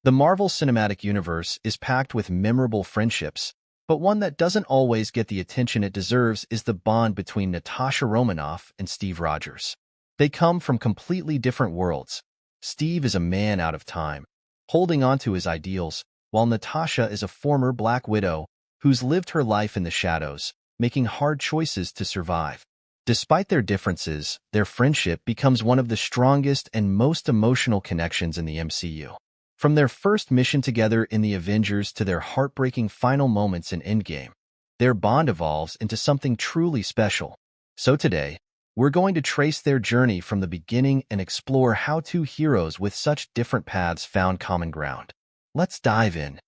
The Marvel Cinematic Universe is packed with memorable friendships, but one that doesn't always get the attention it deserves is the bond between Natasha Romanoff and Steve Rogers. They come from completely different worlds. Steve is a man out of time, holding on to his ideals, while Natasha is a former Black Widow who's lived her life in the shadows, making hard choices to survive. Despite their differences, their friendship becomes one of the strongest and most emotional connections in the MCU. From their first mission together in the Avengers to their heartbreaking final moments in Endgame, their bond evolves into something truly special. So today, we're going to trace their journey from the beginning and explore how two heroes with such different paths found common ground. Let's dive in.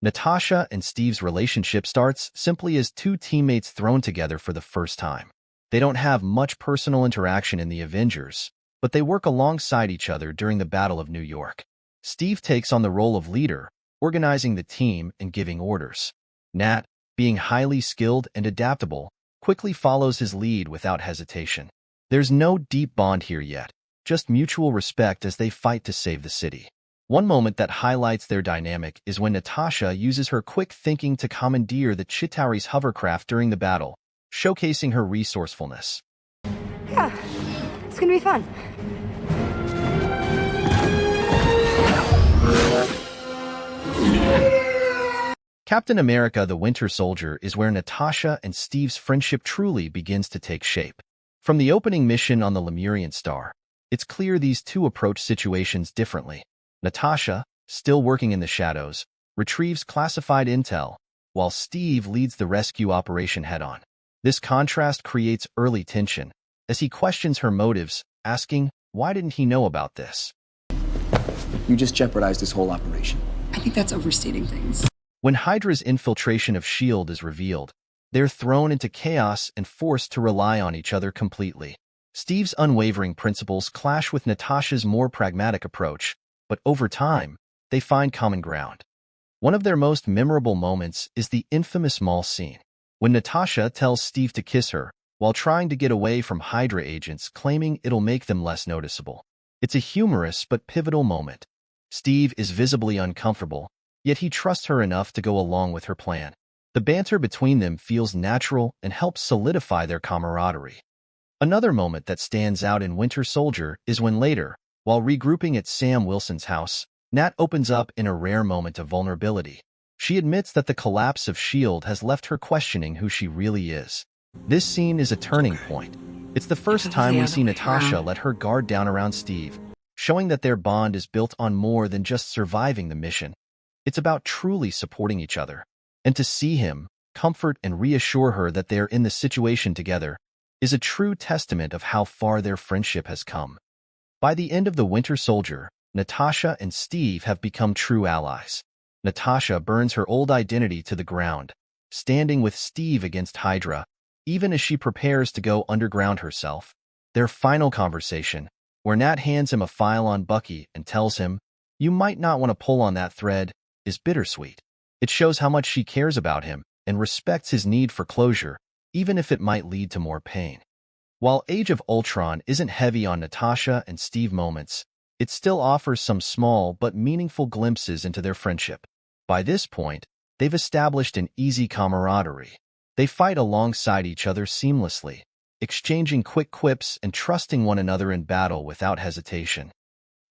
Natasha and Steve's relationship starts simply as two teammates thrown together for the first time. They don't have much personal interaction in the Avengers, but they work alongside each other during the Battle of New York. Steve takes on the role of leader, organizing the team and giving orders. Nat, being highly skilled and adaptable, quickly follows his lead without hesitation. There's no deep bond here yet, just mutual respect as they fight to save the city. One moment that highlights their dynamic is when Natasha uses her quick thinking to commandeer the Chitauri's hovercraft during the battle, showcasing her resourcefulness. Yeah, it's gonna be fun. Captain America: The Winter Soldier is where Natasha and Steve's friendship truly begins to take shape. From the opening mission on the Lemurian Star, it's clear these two approach situations differently. Natasha, still working in the shadows, retrieves classified intel, while Steve leads the rescue operation head-on. This contrast creates early tension, as he questions her motives, asking, why didn't he know about this? You just jeopardized this whole operation. I think that's overstating things. When Hydra's infiltration of S.H.I.E.L.D. is revealed, they're thrown into chaos and forced to rely on each other completely. Steve's unwavering principles clash with Natasha's more pragmatic approach, but over time, they find common ground. One of their most memorable moments is the infamous mall scene, when Natasha tells Steve to kiss her while trying to get away from Hydra agents claiming it'll make them less noticeable. It's a humorous but pivotal moment. Steve is visibly uncomfortable, yet he trusts her enough to go along with her plan. The banter between them feels natural and helps solidify their camaraderie. Another moment that stands out in Winter Soldier is when later, while regrouping at Sam Wilson's house, Nat opens up in a rare moment of vulnerability. She admits that the collapse of S.H.I.E.L.D. has left her questioning who she really is. This scene is a turning point. It's the first time we see Natasha let her guard down around Steve, showing that their bond is built on more than just surviving the mission. It's about truly supporting each other. And to see him, comfort and reassure her that they're in the situation together, is a true testament of how far their friendship has come. By the end of The Winter Soldier, Natasha and Steve have become true allies. Natasha burns her old identity to the ground, standing with Steve against Hydra, even as she prepares to go underground herself. Their final conversation, where Nat hands him a file on Bucky and tells him, "You might not want to pull on that thread," is bittersweet. It shows how much she cares about him and respects his need for closure, even if it might lead to more pain. While Age of Ultron isn't heavy on Natasha and Steve moments, it still offers some small but meaningful glimpses into their friendship. By this point, they've established an easy camaraderie. They fight alongside each other seamlessly, exchanging quick quips and trusting one another in battle without hesitation.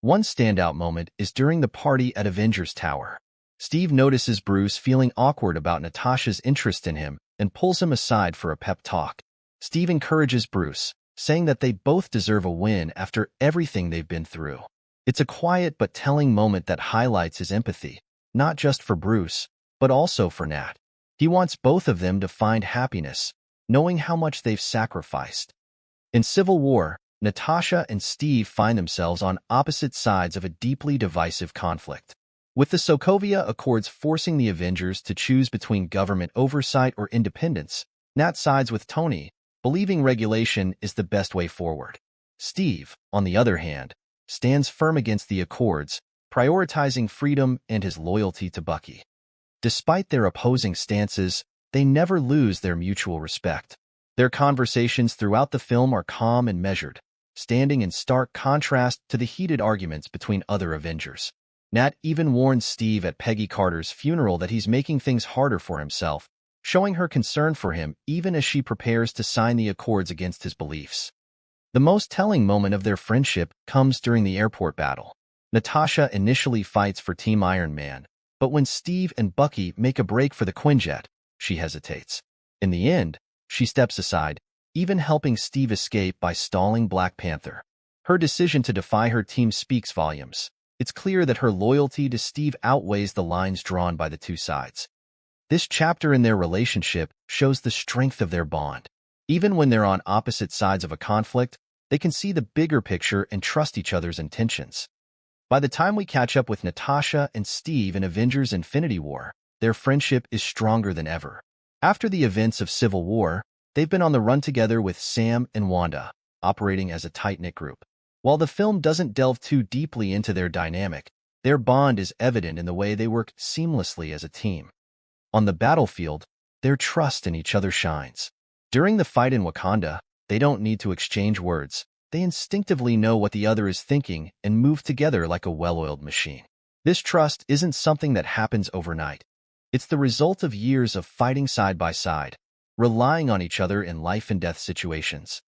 One standout moment is during the party at Avengers Tower. Steve notices Bruce feeling awkward about Natasha's interest in him and pulls him aside for a pep talk. Steve encourages Bruce, saying that they both deserve a win after everything they've been through. It's a quiet but telling moment that highlights his empathy, not just for Bruce, but also for Nat. He wants both of them to find happiness, knowing how much they've sacrificed. In Civil War, Natasha and Steve find themselves on opposite sides of a deeply divisive conflict. With the Sokovia Accords forcing the Avengers to choose between government oversight or independence, Nat sides with Tony, believing regulation is the best way forward. Steve, on the other hand, stands firm against the Accords, prioritizing freedom and his loyalty to Bucky. Despite their opposing stances, they never lose their mutual respect. Their conversations throughout the film are calm and measured, standing in stark contrast to the heated arguments between other Avengers. Nat even warns Steve at Peggy Carter's funeral that he's making things harder for himself, showing her concern for him even as she prepares to sign the accords against his beliefs. The most telling moment of their friendship comes during the airport battle. Natasha initially fights for Team Iron Man, but when Steve and Bucky make a break for the Quinjet, she hesitates. In the end, she steps aside, even helping Steve escape by stalling Black Panther. Her decision to defy her team speaks volumes. It's clear that her loyalty to Steve outweighs the lines drawn by the two sides. This chapter in their relationship shows the strength of their bond. Even when they're on opposite sides of a conflict, they can see the bigger picture and trust each other's intentions. By the time we catch up with Natasha and Steve in Avengers Infinity War, their friendship is stronger than ever. After the events of Civil War, they've been on the run together with Sam and Wanda, operating as a tight-knit group. While the film doesn't delve too deeply into their dynamic, their bond is evident in the way they work seamlessly as a team. On the battlefield, their trust in each other shines. During the fight in Wakanda, they don't need to exchange words. They instinctively know what the other is thinking and move together like a well-oiled machine. This trust isn't something that happens overnight. It's the result of years of fighting side by side, relying on each other in life-and-death situations.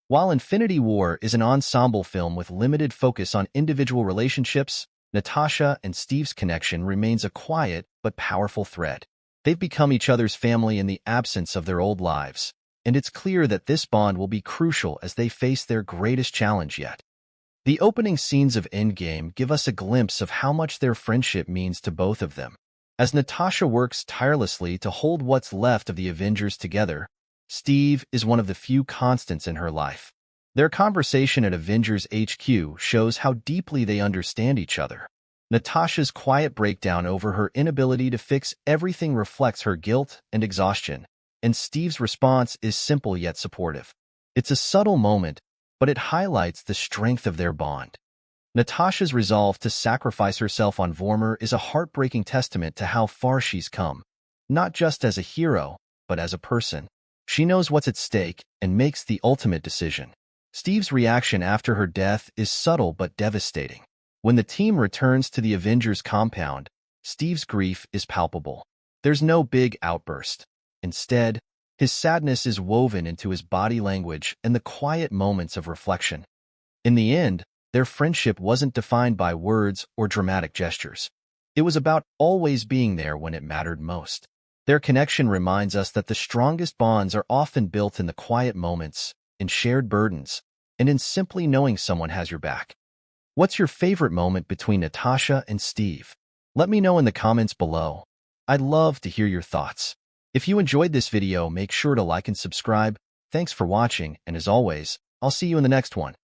While Infinity War is an ensemble film with limited focus on individual relationships, Natasha and Steve's connection remains a quiet but powerful thread. They've become each other's family in the absence of their old lives, and it's clear that this bond will be crucial as they face their greatest challenge yet. The opening scenes of Endgame give us a glimpse of how much their friendship means to both of them. As Natasha works tirelessly to hold what's left of the Avengers together, Steve is one of the few constants in her life. Their conversation at Avengers HQ shows how deeply they understand each other. Natasha's quiet breakdown over her inability to fix everything reflects her guilt and exhaustion, and Steve's response is simple yet supportive. It's a subtle moment, but it highlights the strength of their bond. Natasha's resolve to sacrifice herself on Vormir is a heartbreaking testament to how far she's come, not just as a hero, but as a person. She knows what's at stake and makes the ultimate decision. Steve's reaction after her death is subtle but devastating. When the team returns to the Avengers compound, Steve's grief is palpable. There's no big outburst. Instead, his sadness is woven into his body language and the quiet moments of reflection. In the end, their friendship wasn't defined by words or dramatic gestures. It was about always being there when it mattered most. Their connection reminds us that the strongest bonds are often built in the quiet moments, in shared burdens, and in simply knowing someone has your back. What's your favorite moment between Natasha and Steve? Let me know in the comments below. I'd love to hear your thoughts. If you enjoyed this video, make sure to like and subscribe. Thanks for watching, and as always, I'll see you in the next one.